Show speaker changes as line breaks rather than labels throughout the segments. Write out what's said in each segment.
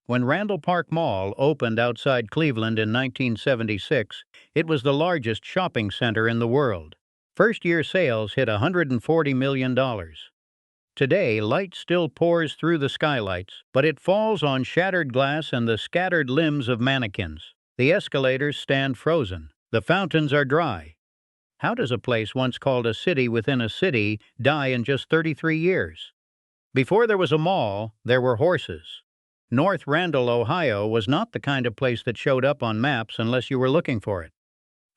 When Randall Park Mall opened outside Cleveland in 1976, it was the largest shopping center in the world. First-year sales hit $140 million. Today, light still pours through the skylights, but it falls on shattered glass and the scattered limbs of mannequins. The escalators stand frozen. The fountains are dry. How does a place once called a city within a city die in just 33 years? Before there was a mall, there were horses. North Randall, Ohio was not the kind of place that showed up on maps unless you were looking for it.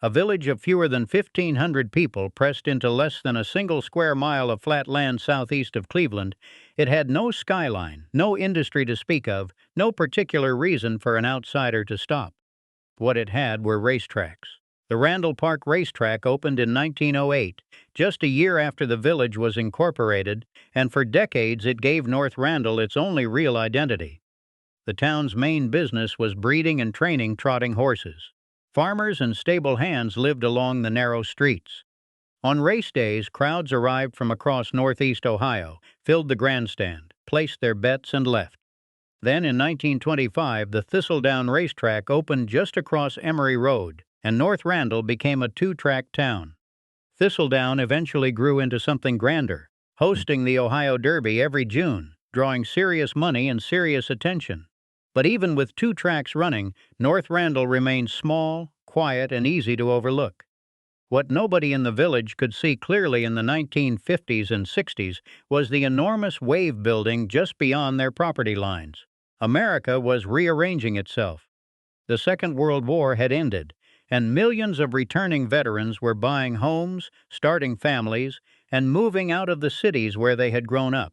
A village of fewer than 1,500 people pressed into less than a single square mile of flat land southeast of Cleveland, it had no skyline, no industry to speak of, no particular reason for an outsider to stop. What it had were racetracks. The Randall Park Racetrack opened in 1908, just a year after the village was incorporated, and for decades it gave North Randall its only real identity. The town's main business was breeding and training trotting horses. Farmers and stable hands lived along the narrow streets. On race days, crowds arrived from across northeast Ohio, filled the grandstand, placed their bets, and left. Then, in 1925, the Thistledown Racetrack opened just across Emory Road, and North Randall became a two-track town. Thistledown eventually grew into something grander, hosting the Ohio Derby every June, drawing serious money and serious attention. But even with two tracks running, North Randall remained small, quiet, and easy to overlook. What nobody in the village could see clearly in the 1950s and 60s was the enormous wave building just beyond their property lines. America was rearranging itself. The Second World War had ended, and millions of returning veterans were buying homes, starting families, and moving out of the cities where they had grown up.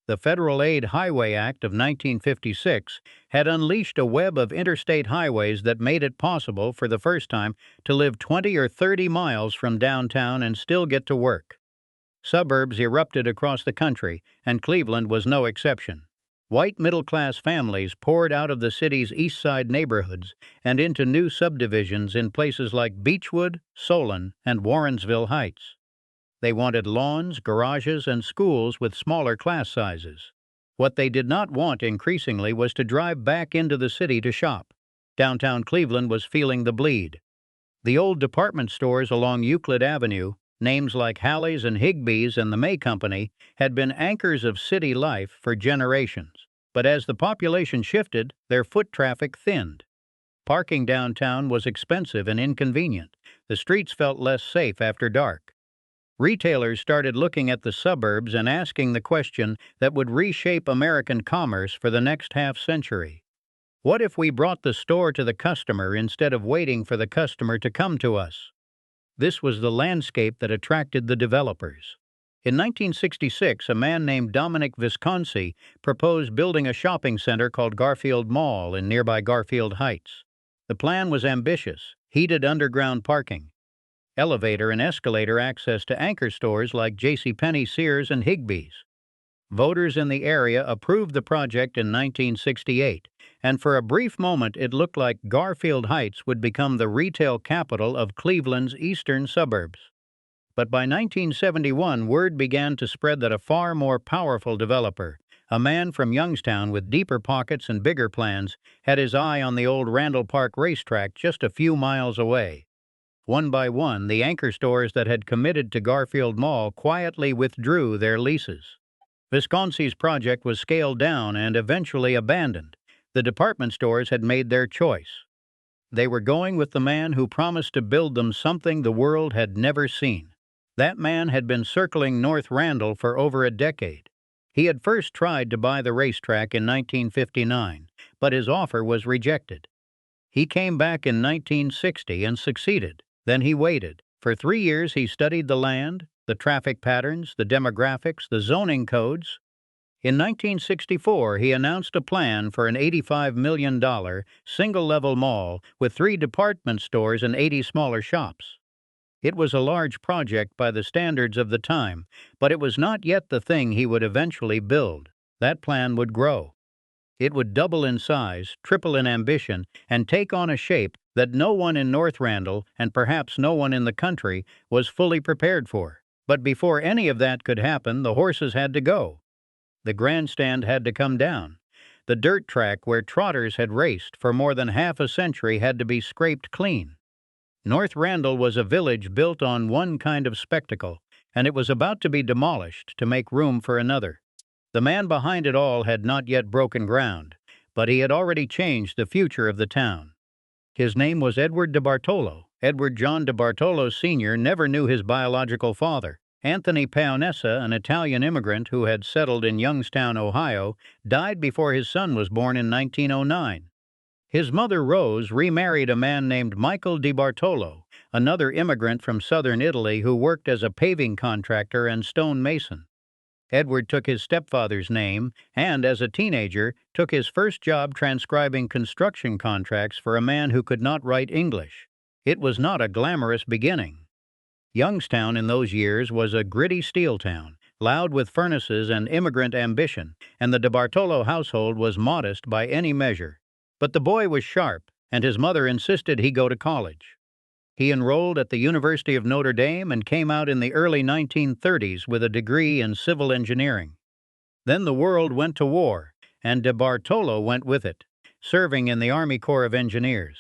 The Federal Aid Highway Act of 1956 had unleashed a web of interstate highways that made it possible for the first time to live 20 or 30 miles from downtown and still get to work. Suburbs erupted across the country, and Cleveland was no exception. White middle-class families poured out of the city's east side neighborhoods and into new subdivisions in places like Beechwood, Solon, and Warrensville Heights. They wanted lawns, garages, and schools with smaller class sizes. What they did not want increasingly was to drive back into the city to shop. Downtown Cleveland was feeling the bleed. The old department stores along Euclid Avenue, names like Halley's and Higbee's and the May Company, had been anchors of city life for generations. But as the population shifted, their foot traffic thinned. Parking downtown was expensive and inconvenient. The streets felt less safe after dark. Retailers started looking at the suburbs and asking the question that would reshape American commerce for the next half-century. What if we brought the store to the customer instead of waiting for the customer to come to us? This was the landscape that attracted the developers. In 1966, a man named Dominic Visconsi proposed building a shopping center called Garfield Mall in nearby Garfield Heights. The plan was ambitious: heated underground parking, elevator and escalator access to anchor stores like JCPenney, Sears, and Higbee's. Voters in the area approved the project in 1968, and for a brief moment it looked like Garfield Heights would become the retail capital of Cleveland's eastern suburbs. But by 1971, word began to spread that a far more powerful developer, a man from Youngstown with deeper pockets and bigger plans, had his eye on the old Randall Park Racetrack just a few miles away. One by one, the anchor stores that had committed to Garfield Mall quietly withdrew their leases. Visconsi's project was scaled down and eventually abandoned. The department stores had made their choice. They were going with the man who promised to build them something the world had never seen. That man had been circling North Randall for over a decade. He had first tried to buy the racetrack in 1959, but his offer was rejected. He came back in 1960 and succeeded. Then he waited. For 3 years he studied the land, the traffic patterns, the demographics, the zoning codes. In 1964, he announced a plan for an $85 million single-level mall with 3 department stores and 80 smaller shops. It was a large project by the standards of the time, but it was not yet the thing he would eventually build. That plan would grow. It would double in size, triple in ambition, and take on a shape that no one in North Randall, and perhaps no one in the country, was fully prepared for. But before any of that could happen, the horses had to go. The grandstand had to come down. The dirt track where trotters had raced for more than half a century had to be scraped clean. North Randall was a village built on one kind of spectacle, and it was about to be demolished to make room for another. The man behind it all had not yet broken ground, but he had already changed the future of the town. His name was Edward de Bartolo. Edward John de Bartolo Sr. never knew his biological father. Anthony Paonessa, an Italian immigrant who had settled in Youngstown, Ohio, died before his son was born in 1909. His mother, Rose, remarried a man named Michael di Bartolo, another immigrant from southern Italy who worked as a paving contractor and stone mason. Edward took his stepfather's name and, as a teenager, took his first job transcribing construction contracts for a man who could not write English. It was not a glamorous beginning. Youngstown in those years was a gritty steel town, loud with furnaces and immigrant ambition, and the de Bartolo household was modest by any measure. But the boy was sharp, and his mother insisted he go to college. He enrolled at the University of Notre Dame and came out in the early 1930s with a degree in civil engineering. Then the world went to war, and de Bartolo went with it, serving in the Army Corps of Engineers.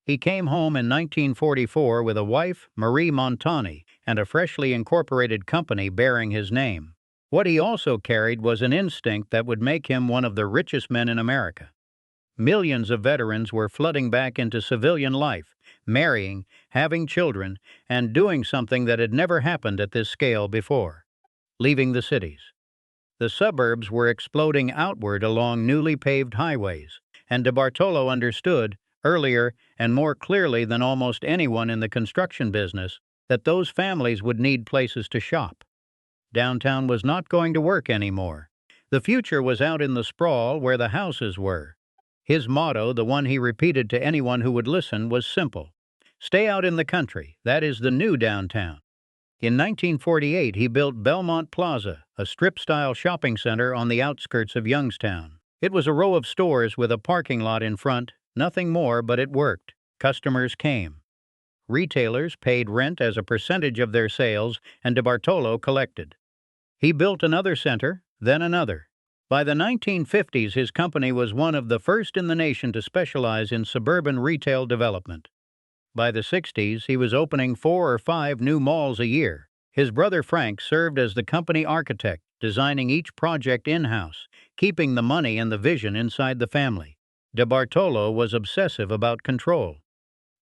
He came home in 1944 with a wife, Marie Montani, and a freshly incorporated company bearing his name. What he also carried was an instinct that would make him one of the richest men in America. Millions of veterans were flooding back into civilian life, marrying, having children, and doing something that had never happened at this scale before: leaving the cities. The suburbs were exploding outward along newly paved highways, and de Bartolo understood, earlier and more clearly than almost anyone in the construction business, that those families would need places to shop. Downtown was not going to work anymore. The future was out in the sprawl where the houses were. His motto, the one he repeated to anyone who would listen, was simple: stay out in the country, that is the new downtown. In 1948, he built Belmont Plaza, a strip-style shopping center on the outskirts of Youngstown. It was a row of stores with a parking lot in front, nothing more, but it worked. Customers came. Retailers paid rent as a percentage of their sales, and de Bartolo collected. He built another center, then another. By the 1950s, his company was one of the first in the nation to specialize in suburban retail development. By the 60s, he was opening 4 or 5 new malls a year. His brother Frank served as the company architect, designing each project in-house, keeping the money and the vision inside the family. De Bartolo was obsessive about control.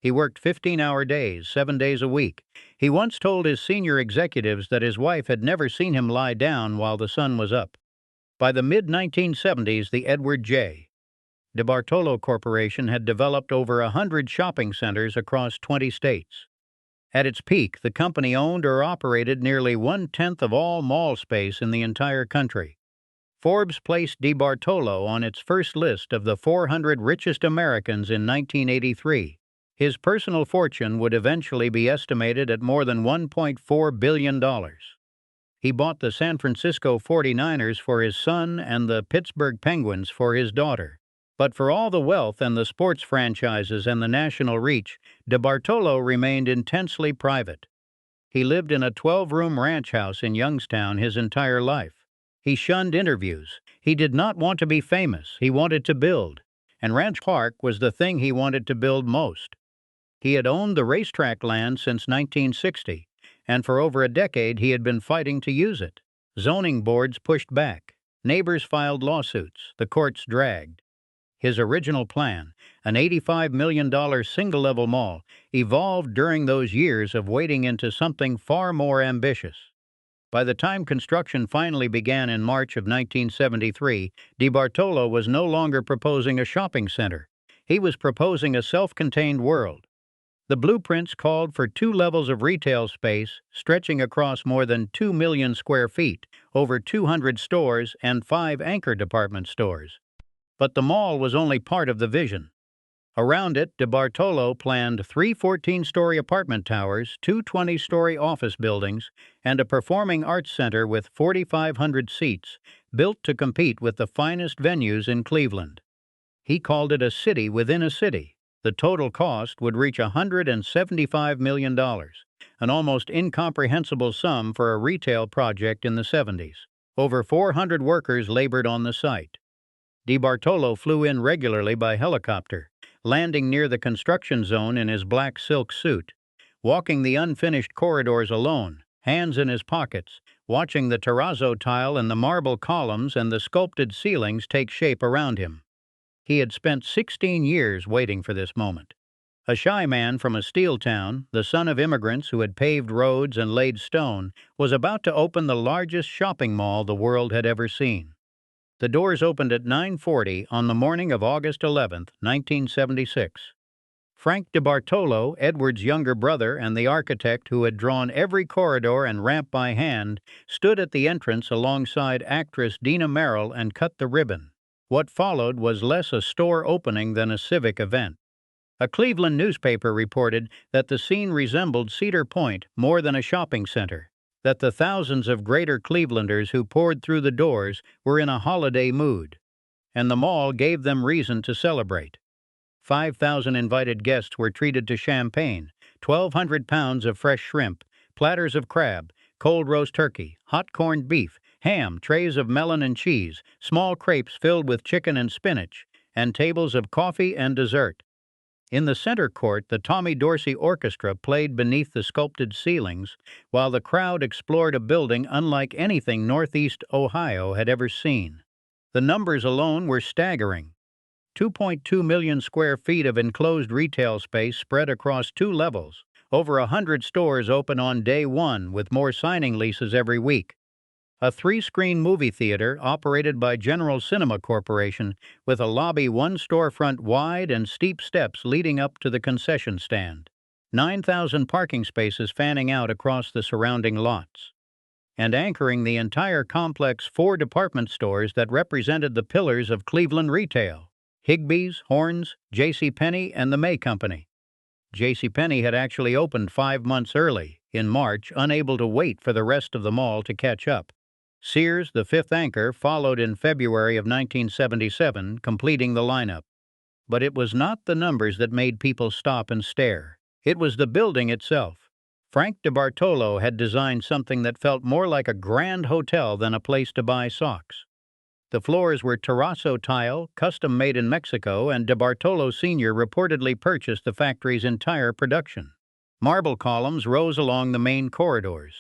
He worked 15-hour days, 7 days a week. He once told his senior executives that his wife had never seen him lie down while the sun was up. By the mid-1970s, the Edward J. de Bartolo Corporation had developed over 100 shopping centers across 20 states. At its peak, the company owned or operated nearly 1/10 of all mall space in the entire country. Forbes placed de Bartolo on its first list of the 400 richest Americans in 1983. His personal fortune would eventually be estimated at more than $1.4 billion. He bought the San Francisco 49ers for his son and the Pittsburgh Penguins for his daughter. But for all the wealth and the sports franchises and the national reach, de Bartolo remained intensely private. He lived in a 12-room ranch house in Youngstown his entire life. He shunned interviews. He did not want to be famous. He wanted to build. And Ranch Park was the thing he wanted to build most. He had owned the racetrack land since 1960. And for over a decade he had been fighting to use it. Zoning boards pushed back. Neighbors filed lawsuits. The courts dragged. His original plan, an $85 million single-level mall, evolved during those years of waiting into something far more ambitious. By the time construction finally began in March of 1973, de Bartolo was no longer proposing a shopping center. He was proposing a self-contained world. The blueprints called for 2 levels of retail space stretching across more than 2 million square feet, over 200 stores, and 5 anchor department stores. But the mall was only part of the vision. Around it, de Bartolo planned 3 14-story apartment towers, 2 20-story office buildings, and a performing arts center with 4,500 seats, built to compete with the finest venues in Cleveland. He called it a city within a city. The total cost would reach $175 million, an almost incomprehensible sum for a retail project in the 70s. Over 400 workers labored on the site. DeBartolo flew in regularly by helicopter, landing near the construction zone in his black silk suit, walking the unfinished corridors alone, hands in his pockets, watching the terrazzo tile and the marble columns and the sculpted ceilings take shape around him. He had spent 16 years waiting for this moment. A shy man from a steel town, the son of immigrants who had paved roads and laid stone, was about to open the largest shopping mall the world had ever seen. The doors opened at 9:40 on the morning of August 11, 1976. Frank DeBartolo, Edward's younger brother and the architect who had drawn every corridor and ramp by hand, stood at the entrance alongside actress Dina Merrill and cut the ribbon. What followed was less a store opening than a civic event. A Cleveland newspaper reported that the scene resembled Cedar Point more than a shopping center, that the thousands of greater Clevelanders who poured through the doors were in a holiday mood, and the mall gave them reason to celebrate. 5,000 invited guests were treated to champagne, 1,200 pounds of fresh shrimp, platters of crab, cold roast turkey, hot corned beef, ham, trays of melon and cheese, small crepes filled with chicken and spinach, and tables of coffee and dessert. In the center court, the Tommy Dorsey Orchestra played beneath the sculpted ceilings, while the crowd explored a building unlike anything Northeast Ohio had ever seen. The numbers alone were staggering. 2.2 million square feet of enclosed retail space spread across 2 levels. Over 100 stores open on day one, with more signing leases every week. A 3-screen movie theater operated by General Cinema Corporation, with a lobby 1 storefront wide and steep steps leading up to the concession stand. 9,000 parking spaces fanning out across the surrounding lots. And anchoring the entire complex, 4 department stores that represented the pillars of Cleveland retail: Higbee's, Horne's, JCPenney, and the May Company. JCPenney had actually opened 5 months early, in March, unable to wait for the rest of the mall to catch up. Sears, the 5th anchor, followed in February of 1977, completing the lineup. But it was not the numbers that made people stop and stare. It was the building itself. Frank DeBartolo had designed something that felt more like a grand hotel than a place to buy socks. The floors were terrazzo tile, custom made in Mexico, and DeBartolo Sr. reportedly purchased the factory's entire production. Marble columns rose along the main corridors.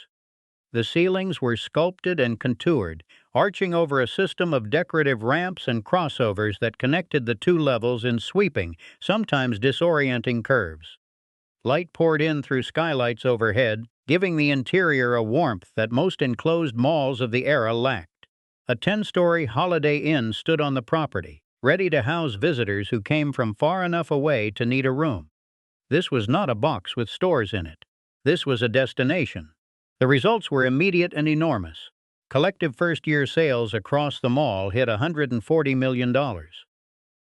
The ceilings were sculpted and contoured, arching over a system of decorative ramps and crossovers that connected the 2 levels in sweeping, sometimes disorienting curves. Light poured in through skylights overhead, giving the interior a warmth that most enclosed malls of the era lacked. A 10-story Holiday Inn stood on the property, ready to house visitors who came from far enough away to need a room. This was not a box with stores in it. This was a destination. The results were immediate and enormous. Collective first-year sales across the mall hit $140 million.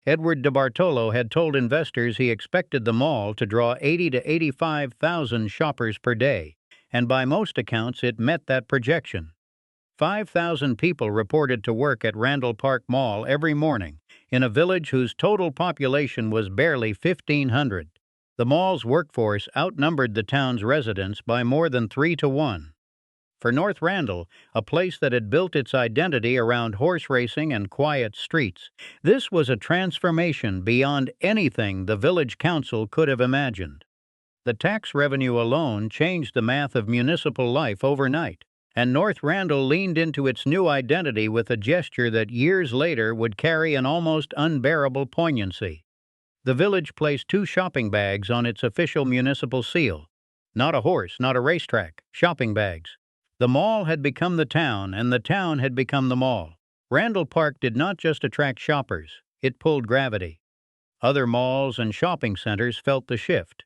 Edward DeBartolo had told investors he expected the mall to draw 80 to 85,000 shoppers per day, and by most accounts it met that projection. 5,000 people reported to work at Randall Park Mall every morning, in a village whose total population was barely 1,500. The mall's workforce outnumbered the town's residents by more than 3 to 1. For North Randall, a place that had built its identity around horse racing and quiet streets, this was a transformation beyond anything the village council could have imagined. The tax revenue alone changed the math of municipal life overnight, and North Randall leaned into its new identity with a gesture that years later would carry an almost unbearable poignancy. The village placed 2 shopping bags on its official municipal seal. Not a horse, not a racetrack, shopping bags. The mall had become the town, and the town had become the mall. Randall Park did not just attract shoppers, it pulled gravity. Other malls and shopping centers felt the shift.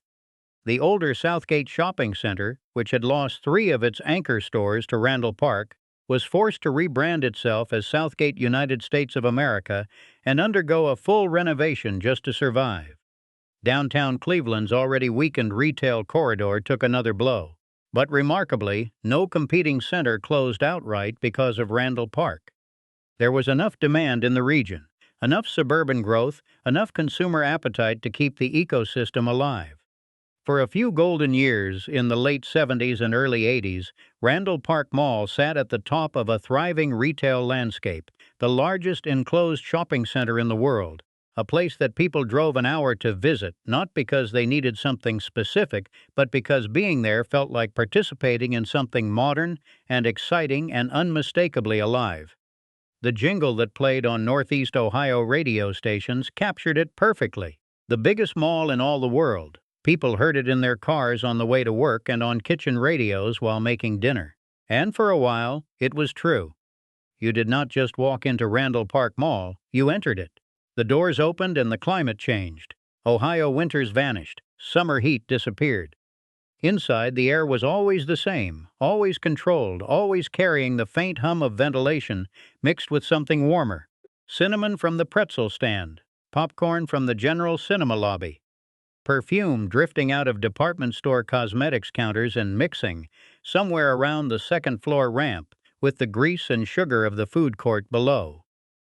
The older Southgate Shopping Center, which had lost 3 of its anchor stores to Randall Park, was forced to rebrand itself as Southgate United States of America and undergo a full renovation just to survive. Downtown Cleveland's already weakened retail corridor took another blow. But remarkably, no competing center closed outright because of Randall Park. There was enough demand in the region, enough suburban growth, enough consumer appetite to keep the ecosystem alive. For a few golden years in the late 70s and early 80s, Randall Park Mall sat at the top of a thriving retail landscape, the largest enclosed shopping center in the world, a place that people drove an hour to visit, not because they needed something specific, but because being there felt like participating in something modern and exciting and unmistakably alive. The jingle that played on Northeast Ohio radio stations captured it perfectly. The biggest mall in all the world. People heard it in their cars on the way to work and on kitchen radios while making dinner. And for a while, it was true. You did not just walk into Randall Park Mall, you entered it. The doors opened and the climate changed. Ohio winters vanished. Summer heat disappeared. Inside, the air was always the same, always controlled, always carrying the faint hum of ventilation mixed with something warmer. Cinnamon from the pretzel stand, popcorn from the general cinema lobby, perfume drifting out of department store cosmetics counters and mixing somewhere around the second-floor ramp with the grease and sugar of the food court below.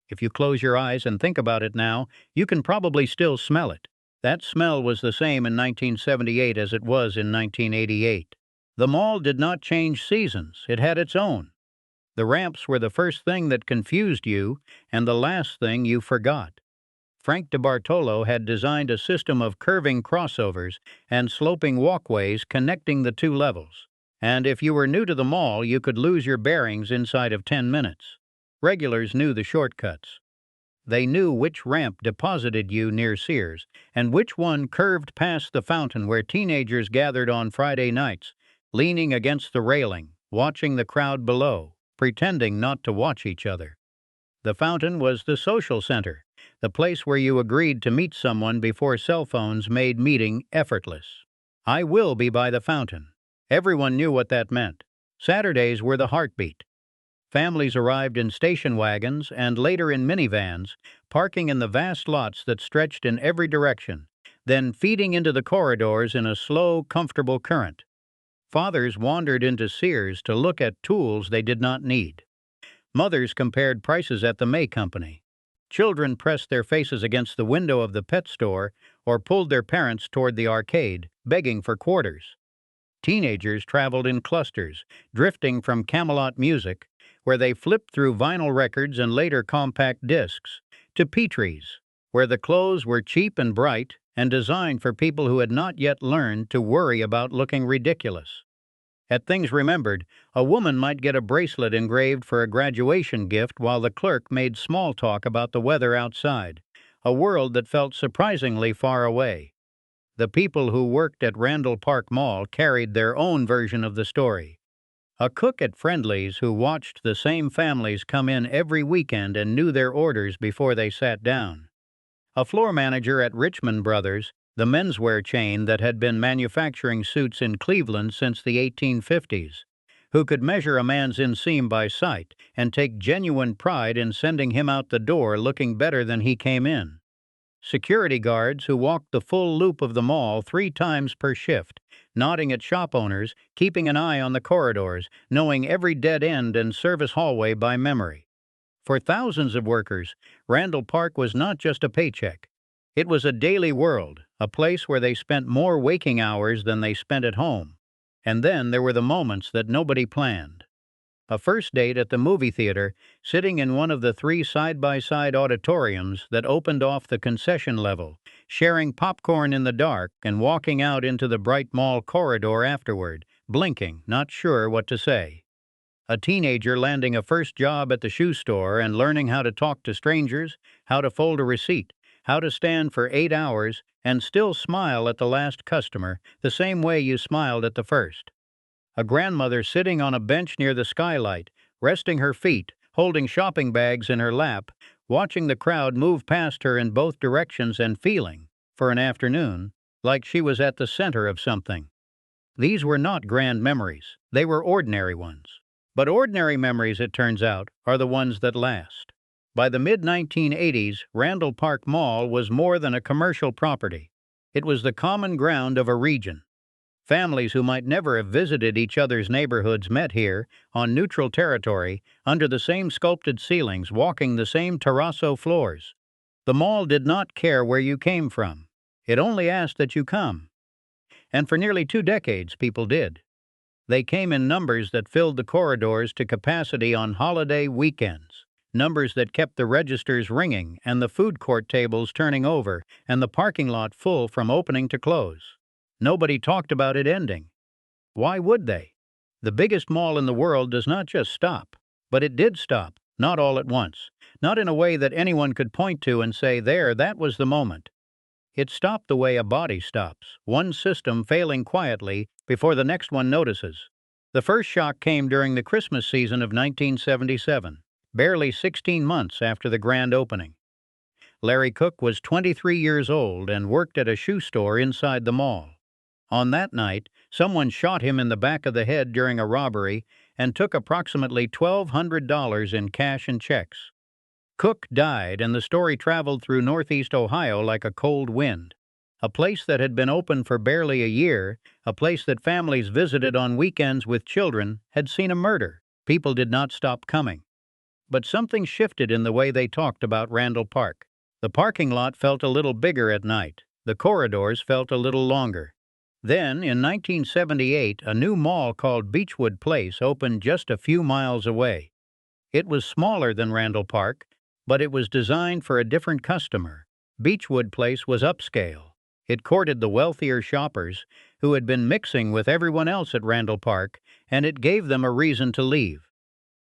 If you close your eyes and think about it now, you can probably still smell it. That smell was the same in 1978 as it was in 1988. The mall did not change seasons, it had its own. The ramps were the first thing that confused you and the last thing you forgot. Frank DeBartolo had designed a system of curving crossovers and sloping walkways connecting the two levels. And if you were new to the mall, you could lose your bearings inside of 10 minutes. Regulars knew the shortcuts. They knew which ramp deposited you near Sears, and which one curved past the fountain where teenagers gathered on Friday nights, leaning against the railing, watching the crowd below, pretending not to watch each other. The fountain was the social center, the place where you agreed to meet someone before cell phones made meeting effortless. I will be by the fountain. Everyone knew what that meant. Saturdays were the heartbeat. Families arrived in station wagons and later in minivans, parking in the vast lots that stretched in every direction, then feeding into the corridors in a slow, comfortable current. Fathers wandered into Sears to look at tools they did not need. Mothers compared prices at the May Company. Children pressed their faces against the window of the pet store or pulled their parents toward the arcade, begging for quarters. Teenagers traveled in clusters, drifting from Camelot music, where they flipped through vinyl records and later compact discs, to Petrie's, where the clothes were cheap and bright and designed for people who had not yet learned to worry about looking ridiculous. At Things Remembered, a woman might get a bracelet engraved for a graduation gift while the clerk made small talk about the weather outside, a world that felt surprisingly far away. The people who worked at Randall Park Mall carried their own version of the story. A cook at Friendly's who watched the same families come in every weekend and knew their orders before they sat down. A floor manager at Richmond Brothers, the menswear chain that had been manufacturing suits in Cleveland since the 1850s, who could measure a man's inseam by sight and take genuine pride in sending him out the door looking better than he came in. Security guards who walked the full loop of the mall 3 times per shift, nodding at shop owners, keeping an eye on the corridors, knowing every dead end and service hallway by memory. For thousands of workers, Randall Park was not just a paycheck. It was a daily world, a place where they spent more waking hours than they spent at home. And then there were the moments that nobody planned. A first date at the movie theater, sitting in one of the 3 side-by-side auditoriums that opened off the concession level, sharing popcorn in the dark and walking out into the bright mall corridor afterward, blinking, not sure what to say. A teenager landing a first job at the shoe store and learning how to talk to strangers, how to fold a receipt, how to stand for 8 hours and still smile at the last customer the same way you smiled at the first. A grandmother sitting on a bench near the skylight, resting her feet, holding shopping bags in her lap, watching the crowd move past her in both directions and feeling, for an afternoon, like she was at the center of something. These were not grand memories. They were ordinary ones. But ordinary memories, it turns out, are the ones that last. By the mid-1980s, Randall Park Mall was more than a commercial property. It was the common ground of a region. Families who might never have visited each other's neighborhoods met here, on neutral territory, under the same sculpted ceilings, walking the same terrazzo floors. The mall did not care where you came from. It only asked that you come. And for nearly 2 decades, people did. They came in numbers that filled the corridors to capacity on holiday weekends, numbers that kept the registers ringing and the food court tables turning over and the parking lot full from opening to close. Nobody talked about it ending. Why would they? The biggest mall in the world does not just stop, but it did stop, not all at once, not in a way that anyone could point to and say, there, that was the moment. It stopped the way a body stops, one system failing quietly before the next one notices. The first shock came during the Christmas season of 1977, barely 16 months after the grand opening. Larry Cook was 23 years old and worked at a shoe store inside the mall. On that night, someone shot him in the back of the head during a robbery and took approximately $1,200 in cash and checks. Cook died, and the story traveled through Northeast Ohio like a cold wind. A place that had been open for barely a year, a place that families visited on weekends with children, had seen a murder. People did not stop coming. But something shifted in the way they talked about Randall Park. The parking lot felt a little bigger at night. The corridors felt a little longer. Then, in 1978, a new mall called Beechwood Place opened just a few miles away. It was smaller than Randall Park, but it was designed for a different customer. Beechwood Place was upscale. It courted the wealthier shoppers who had been mixing with everyone else at Randall Park, and it gave them a reason to leave.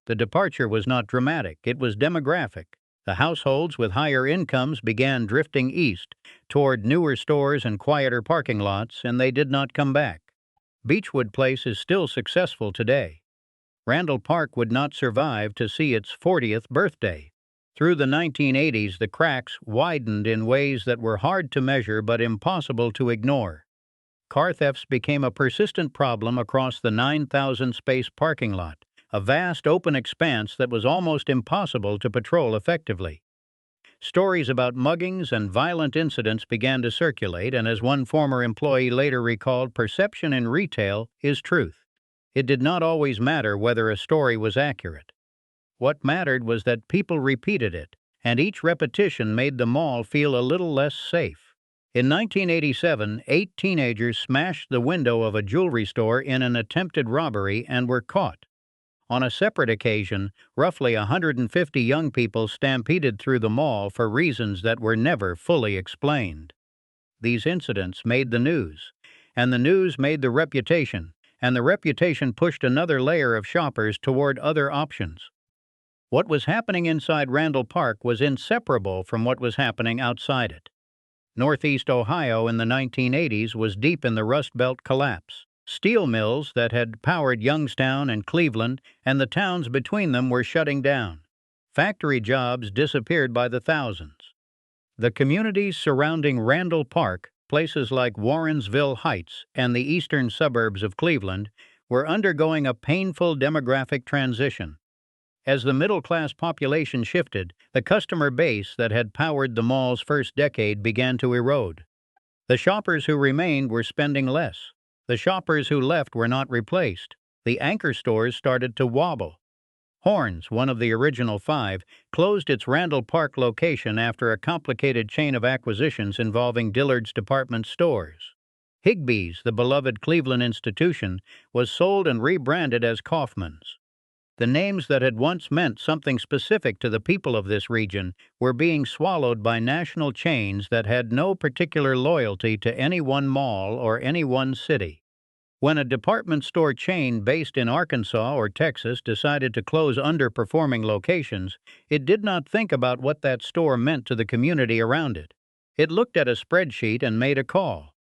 The departure was not dramatic, it was demographic. The households with higher incomes began drifting east, toward newer stores and quieter parking lots, and they did not come back. Beechwood Place is still successful today. Randall Park would not survive to see its 40th birthday. Through the 1980s, the cracks widened in ways that were hard to measure but impossible to ignore. Car thefts became a persistent problem across the 9,000-space parking lot, a vast open expanse that was almost impossible to patrol effectively. Stories about muggings and violent incidents began to circulate, and as one former employee later recalled, perception in retail is truth. It did not always matter whether a story was accurate. What mattered was that people repeated it, and each repetition made the mall feel a little less safe. In 1987, 8 teenagers smashed the window of a jewelry store in an attempted robbery and were caught. On a separate occasion, roughly 150 young people stampeded through the mall for reasons that were never fully explained. These incidents made the news, and the news made the reputation, and the reputation pushed another layer of shoppers toward other options. What was happening inside Randall Park was inseparable from what was happening outside it. Northeast Ohio in the 1980s was deep in the Rust Belt collapse. Steel mills that had powered Youngstown and Cleveland and the towns between them were shutting down. Factory jobs disappeared by the thousands. The communities surrounding Randall Park, places like Warrensville Heights and the eastern suburbs of Cleveland, were undergoing a painful demographic transition. As the middle-class population shifted, the customer base that had powered the mall's first decade began to erode. The shoppers who remained were spending less. The shoppers who left were not replaced. The anchor stores started to wobble. Horns, one of the original 5, closed its Randall Park location after a complicated chain of acquisitions involving Dillard's department stores. Higbee's, the beloved Cleveland institution, was sold and rebranded as Kaufmann's. The names that had once meant something specific to the people of this region were being swallowed by national chains that had no particular loyalty to any one mall or any one city. When a department store chain based in Arkansas or Texas decided to close underperforming locations, it did not think about what that store meant to the community around it. It looked at a spreadsheet and made a call.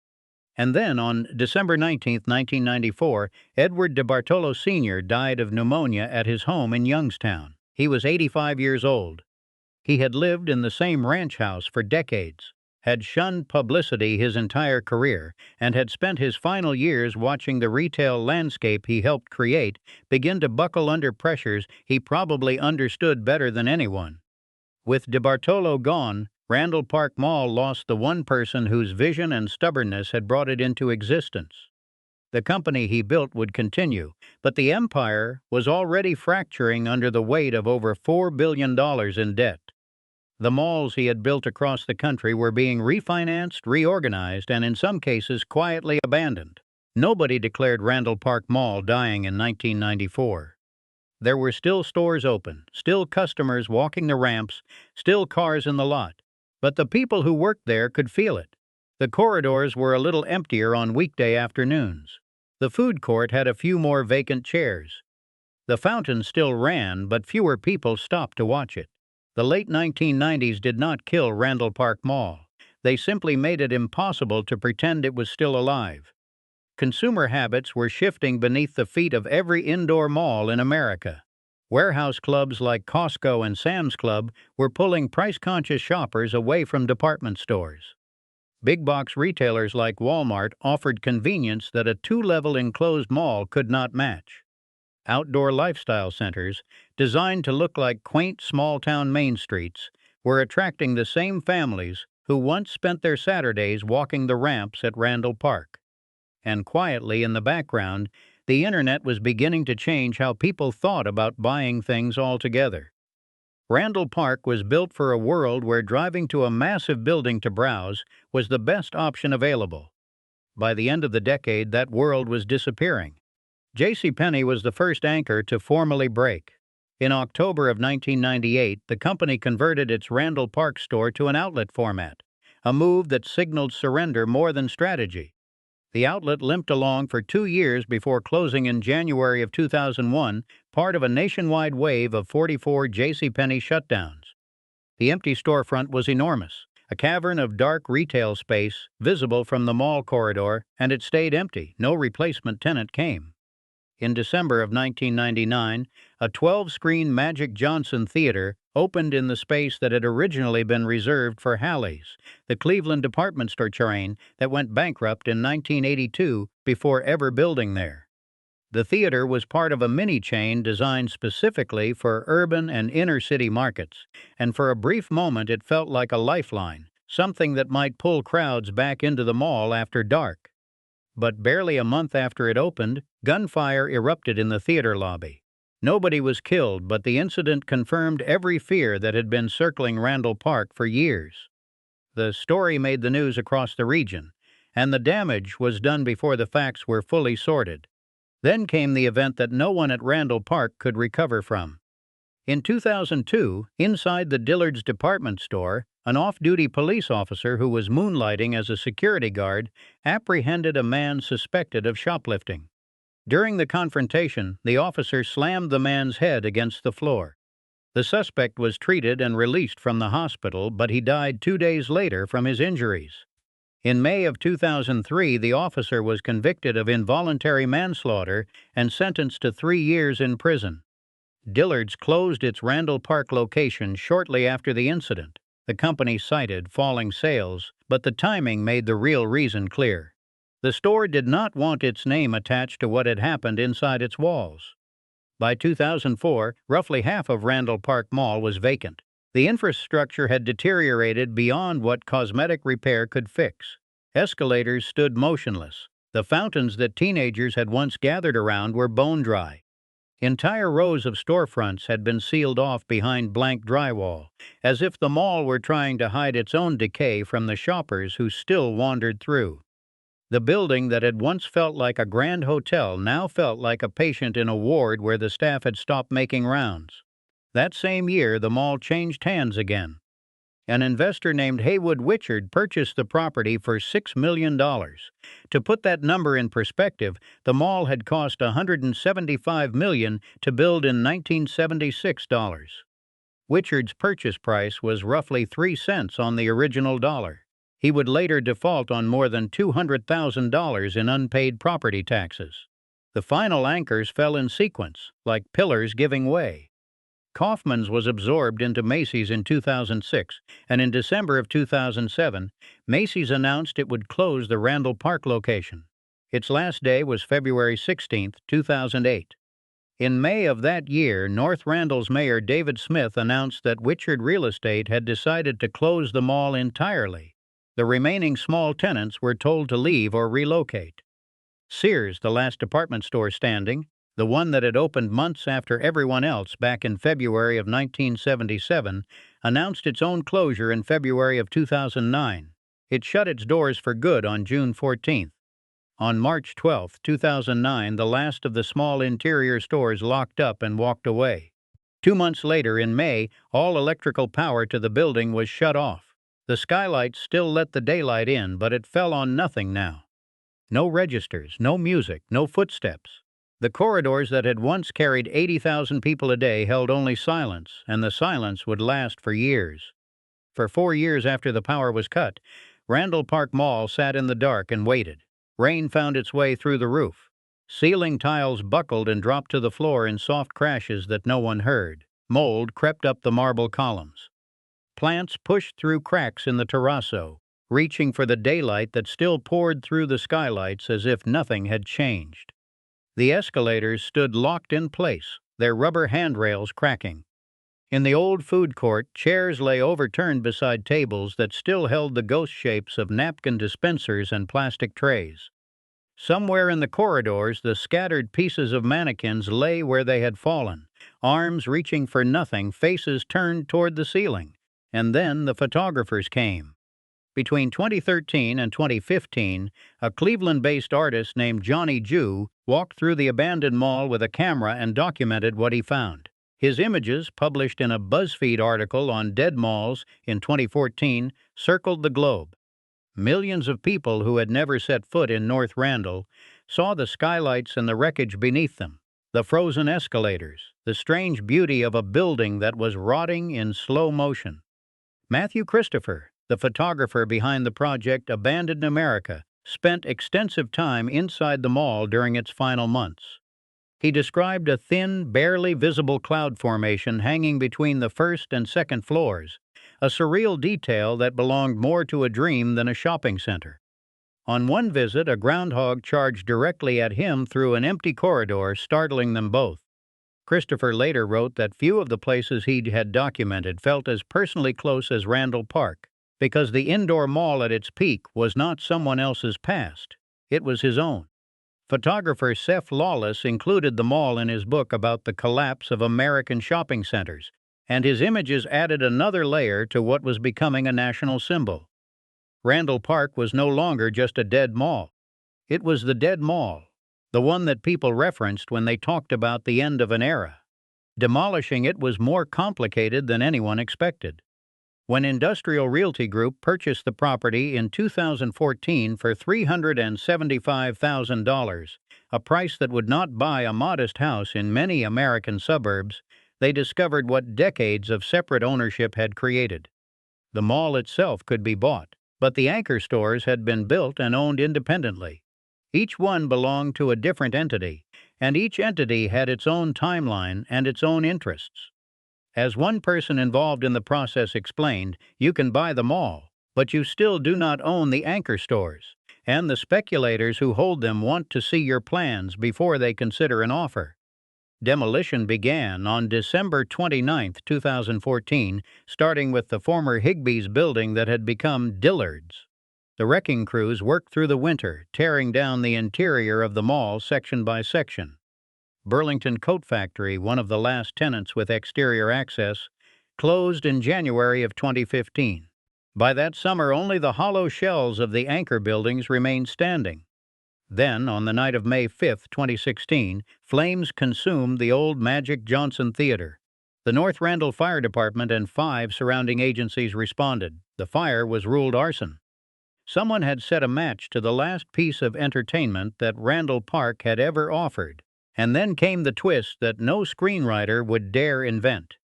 And then, on December 19, 1994, Edward DeBartolo Sr. died of pneumonia at his home in Youngstown. He was 85 years old. He had lived in the same ranch house for decades, had shunned publicity his entire career, and had spent his final years watching the retail landscape he helped create begin to buckle under pressures he probably understood better than anyone. With DeBartolo gone, Randall Park Mall lost the one person whose vision and stubbornness had brought it into existence. The company he built would continue, but the empire was already fracturing under the weight of over $4 billion in debt. The malls he had built across the country were being refinanced, reorganized, and in some cases quietly abandoned. Nobody declared Randall Park Mall dying in 1994. There were still stores open, still customers walking the ramps, still cars in the lot. But the people who worked there could feel it. The corridors were a little emptier on weekday afternoons. The food court had a few more vacant chairs. The fountain still ran, but fewer people stopped to watch it. The late 1990s did not kill Randall Park Mall. They simply made it impossible to pretend it was still alive. Consumer habits were shifting beneath the feet of every indoor mall in America. Warehouse clubs like Costco and Sam's Club were pulling price-conscious shoppers away from department stores. Big box retailers like Walmart offered convenience that a two-level enclosed mall could not match. Outdoor lifestyle centers, designed to look like quaint small-town main streets, were attracting the same families who once spent their Saturdays walking the ramps at Randall Park. And quietly in the background, the internet was beginning to change how people thought about buying things altogether. Randall Park was built for a world where driving to a massive building to browse was the best option available. By the end of the decade, that world was disappearing. JCPenney was the first anchor to formally break. In October of 1998, the company converted its Randall Park store to an outlet format, a move that signaled surrender more than strategy. The outlet limped along for 2 years before closing in January of 2001, part of a nationwide wave of 44 JCPenney shutdowns. The empty storefront was enormous, a cavern of dark retail space visible from the mall corridor, and it stayed empty. No replacement tenant came. In December of 1999, a 12-screen Magic Johnson Theater opened in the space that had originally been reserved for Halle's, the Cleveland department store chain that went bankrupt in 1982 before ever building there. The theater was part of a mini-chain designed specifically for urban and inner-city markets, and for a brief moment it felt like a lifeline, something that might pull crowds back into the mall after dark. But barely a month after it opened, gunfire erupted in the theater lobby. Nobody was killed, but the incident confirmed every fear that had been circling Randall Park for years. The story made the news across the region, and the damage was done before the facts were fully sorted. Then came the event that no one at Randall Park could recover from. In 2002, inside the Dillard's department store, an off-duty police officer who was moonlighting as a security guard apprehended a man suspected of shoplifting. During the confrontation, the officer slammed the man's head against the floor. The suspect was treated and released from the hospital, but he died 2 days later from his injuries. In May of 2003, the officer was convicted of involuntary manslaughter and sentenced to 3 years in prison. Dillard's closed its Randall Park location shortly after the incident. The company cited falling sales, but the timing made the real reason clear. The store did not want its name attached to what had happened inside its walls. By 2004, roughly half of Randall Park Mall was vacant. The infrastructure had deteriorated beyond what cosmetic repair could fix. Escalators stood motionless. The fountains that teenagers had once gathered around were bone dry. Entire rows of storefronts had been sealed off behind blank drywall, as if the mall were trying to hide its own decay from the shoppers who still wandered through. The building that had once felt like a grand hotel now felt like a patient in a ward where the staff had stopped making rounds. That same year, the mall changed hands again. An investor named Haywood Wichard purchased the property for $6 million. To put that number in perspective, the mall had cost $175 million to build in 1976 dollars. Wichard's purchase price was roughly 3 cents on the original dollar. He would later default on more than $200,000 in unpaid property taxes. The final anchors fell in sequence, like pillars giving way. Kaufmann's was absorbed into Macy's in 2006, and in December of 2007, Macy's announced it would close the Randall Park location. Its last day was February 16, 2008. In May of that year, North Randall's Mayor David Smith announced that Wichard Real Estate had decided to close the mall entirely. The remaining small tenants were told to leave or relocate. Sears, the last department store standing, The one that had opened months after everyone else back in February of 1977 announced its own closure in February of 2009. It shut its doors for good on June 14th. On March 12, 2009, the last of the small interior stores locked up and walked away. 2 months later, in May, all electrical power to the building was shut off. The skylights still let the daylight in, but it fell on nothing now. No registers, no music, no footsteps. The corridors that had once carried 80,000 people a day held only silence, and the silence would last for years. For 4 years after the power was cut, Randall Park Mall sat in the dark and waited. Rain found its way through the roof. Ceiling tiles buckled and dropped to the floor in soft crashes that no one heard. Mold crept up the marble columns. Plants pushed through cracks in the terrazzo, reaching for the daylight that still poured through the skylights as if nothing had changed. The escalators stood locked in place, their rubber handrails cracking. In the old food court, chairs lay overturned beside tables that still held the ghost shapes of napkin dispensers and plastic trays. Somewhere in the corridors, the scattered pieces of mannequins lay where they had fallen, arms reaching for nothing, faces turned toward the ceiling. And then the photographers came. Between 2013 and 2015, a Cleveland-based artist named Johnny Jew walked through the abandoned mall with a camera and documented what he found. His images, published in a BuzzFeed article on dead malls in 2014, circled the globe. Millions of people who had never set foot in North Randall saw the skylights and the wreckage beneath them, the frozen escalators, the strange beauty of a building that was rotting in slow motion. Matthew Christopher, the photographer behind the project Abandoned America, spent extensive time inside the mall during its final months. He described a thin, barely visible cloud formation hanging between the first and second floors, a surreal detail that belonged more to a dream than a shopping center. On one visit, a groundhog charged directly at him through an empty corridor, startling them both. Christopher later wrote that few of the places he had documented felt as personally close as Randall Park, because the indoor mall at its peak was not someone else's past, it was his own. Photographer Seth Lawless included the mall in his book about the collapse of American shopping centers, and his images added another layer to what was becoming a national symbol. Randall Park was no longer just a dead mall. It was the dead mall, the one that people referenced when they talked about the end of an era. Demolishing it was more complicated than anyone expected. When Industrial Realty Group purchased the property in 2014 for $375,000, a price that would not buy a modest house in many American suburbs, they discovered what decades of separate ownership had created. The mall itself could be bought, but the anchor stores had been built and owned independently. Each one belonged to a different entity, and each entity had its own timeline and its own interests. As one person involved in the process explained, you can buy the mall, but you still do not own the anchor stores, and the speculators who hold them want to see your plans before they consider an offer. Demolition began on December 29, 2014, starting with the former Higbee's building that had become Dillard's. The wrecking crews worked through the winter, tearing down the interior of the mall section by section. Burlington Coat Factory, one of the last tenants with exterior access, closed in January of 2015. By that summer, only the hollow shells of the anchor buildings remained standing. Then, on the night of May 5, 2016, flames consumed the old Magic Johnson Theater. The North Randall Fire Department and 5 surrounding agencies responded. The fire was ruled arson. Someone had set a match to the last piece of entertainment that Randall Park had ever offered. And then came the twist that no screenwriter would dare invent.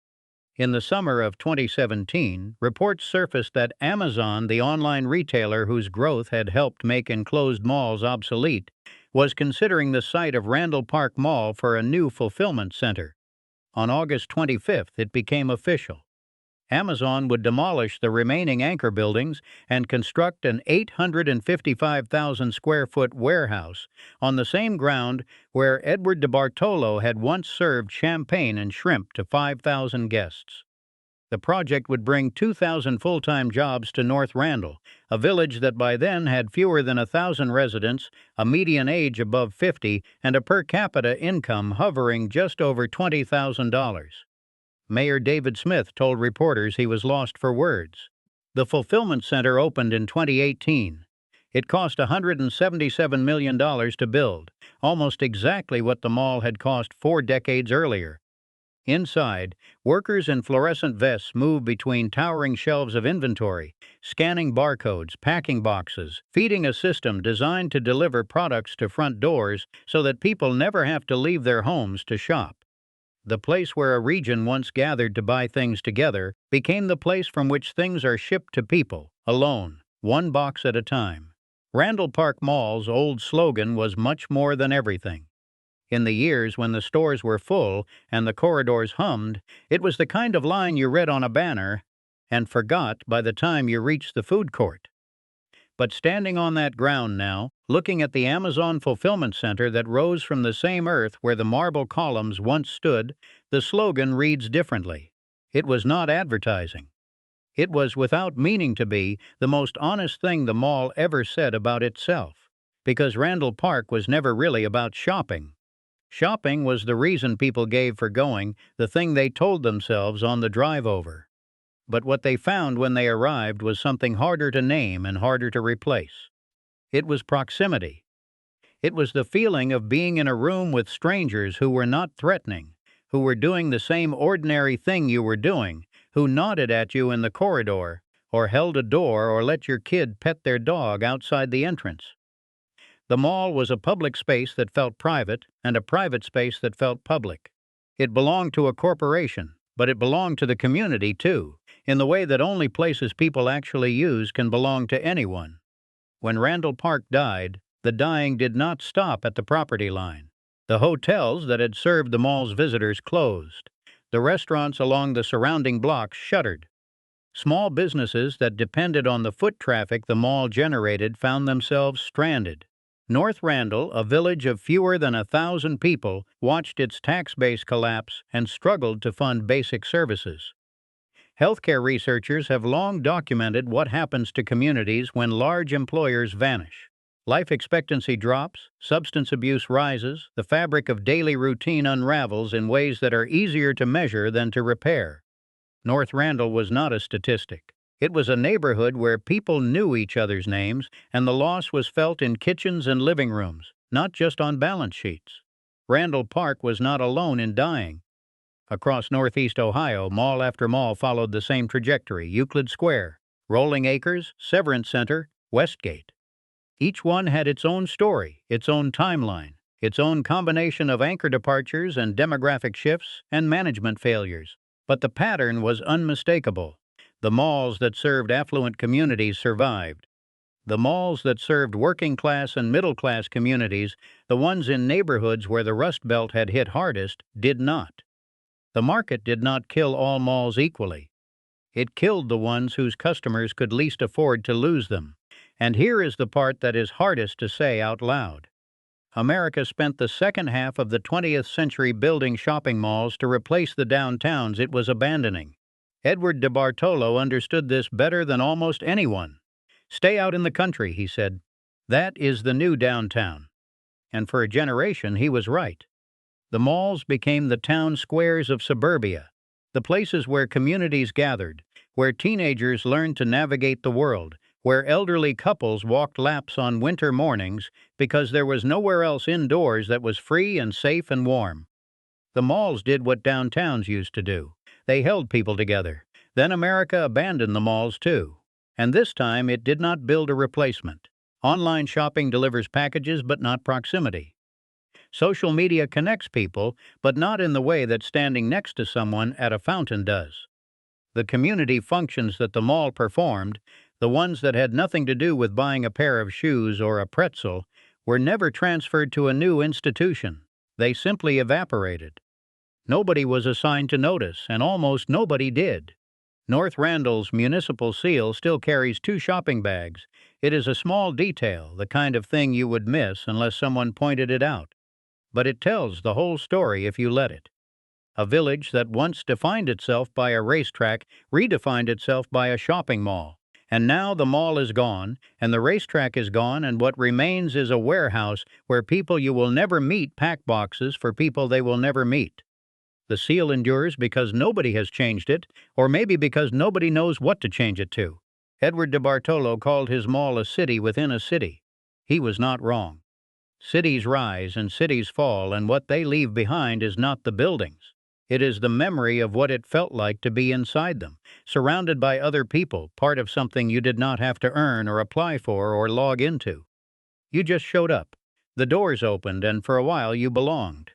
In the summer of 2017, reports surfaced that Amazon, the online retailer whose growth had helped make enclosed malls obsolete, was considering the site of Randall Park Mall for a new fulfillment center. On August 25th, it became official. Amazon would demolish the remaining anchor buildings and construct an 855,000-square-foot warehouse on the same ground where Edward DeBartolo had once served champagne and shrimp to 5,000 guests. The project would bring 2,000 full-time jobs to North Randall, a village that by then had fewer than 1,000 residents, a median age above 50, and a per capita income hovering just over $20,000. Mayor David Smith told reporters he was lost for words. The fulfillment center opened in 2018. It cost $177 million to build, almost exactly what the mall had cost 4 decades earlier. Inside, workers in fluorescent vests move between towering shelves of inventory, scanning barcodes, packing boxes, feeding a system designed to deliver products to front doors so that people never have to leave their homes to shop. The place where a region once gathered to buy things together became the place from which things are shipped to people, alone, one box at a time. Randall Park Mall's old slogan was much more than everything. In the years when the stores were full and the corridors hummed, it was the kind of line you read on a banner and forgot by the time you reached the food court. But standing on that ground now, looking at the Amazon fulfillment center that rose from the same earth where the marble columns once stood, the slogan reads differently. It was not advertising. It was, without meaning to be, the most honest thing the mall ever said about itself, because Randall Park was never really about shopping. Shopping was the reason people gave for going, the thing they told themselves on the drive over. But what they found when they arrived was something harder to name and harder to replace. It was proximity. It was the feeling of being in a room with strangers who were not threatening, who were doing the same ordinary thing you were doing, who nodded at you in the corridor, or held a door or let your kid pet their dog outside the entrance. The mall was a public space that felt private and a private space that felt public. It belonged to a corporation, but it belonged to the community too, in the way that only places people actually use can belong to anyone. When Randall Park died, the dying did not stop at the property line. The hotels that had served the mall's visitors closed. The restaurants along the surrounding blocks shuttered. Small businesses that depended on the foot traffic the mall generated found themselves stranded. North Randall, a village of fewer than 1,000 people, watched its tax base collapse and struggled to fund basic services. Healthcare researchers have long documented what happens to communities when large employers vanish. Life expectancy drops, substance abuse rises, the fabric of daily routine unravels in ways that are easier to measure than to repair. North Randall was not a statistic. It was a neighborhood where people knew each other's names, and the loss was felt in kitchens and living rooms, not just on balance sheets. Randall Park was not alone in dying. Across Northeast Ohio, mall after mall followed the same trajectory: Euclid Square, Rolling Acres, Severance Center, Westgate. Each one had its own story, its own timeline, its own combination of anchor departures and demographic shifts and management failures. But the pattern was unmistakable. The malls that served affluent communities survived. The malls that served working-class and middle-class communities, the ones in neighborhoods where the Rust Belt had hit hardest, did not. The market did not kill all malls equally. It killed the ones whose customers could least afford to lose them. And here is the part that is hardest to say out loud. America spent the second half of the 20th century building shopping malls to replace the downtowns it was abandoning. Edward DeBartolo understood this better than almost anyone. "Stay out in the country," he said. "That is the new downtown." And for a generation, he was right. The malls became the town squares of suburbia, the places where communities gathered, where teenagers learned to navigate the world, where elderly couples walked laps on winter mornings because there was nowhere else indoors that was free and safe and warm. The malls did what downtowns used to do. They held people together. Then America abandoned the malls too. And this time it did not build a replacement. Online shopping delivers packages but not proximity. Social media connects people, but not in the way that standing next to someone at a fountain does. The community functions that the mall performed, the ones that had nothing to do with buying a pair of shoes or a pretzel, were never transferred to a new institution. They simply evaporated. Nobody was assigned to notice, and almost nobody did. North Randall's municipal seal still carries 2 shopping bags. It is a small detail, the kind of thing you would miss unless someone pointed it out. But it tells the whole story if you let it. A village that once defined itself by a racetrack redefined itself by a shopping mall. And now the mall is gone, and the racetrack is gone, and what remains is a warehouse where people you will never meet pack boxes for people they will never meet. The seal endures because nobody has changed it, or maybe because nobody knows what to change it to. Edward de Bartolo called his mall a city within a city. He was not wrong. Cities rise and cities fall, and what they leave behind is not the buildings. It is the memory of what it felt like to be inside them, surrounded by other people, part of something you did not have to earn or apply for or log into. You just showed up. The doors opened, and for a while you belonged.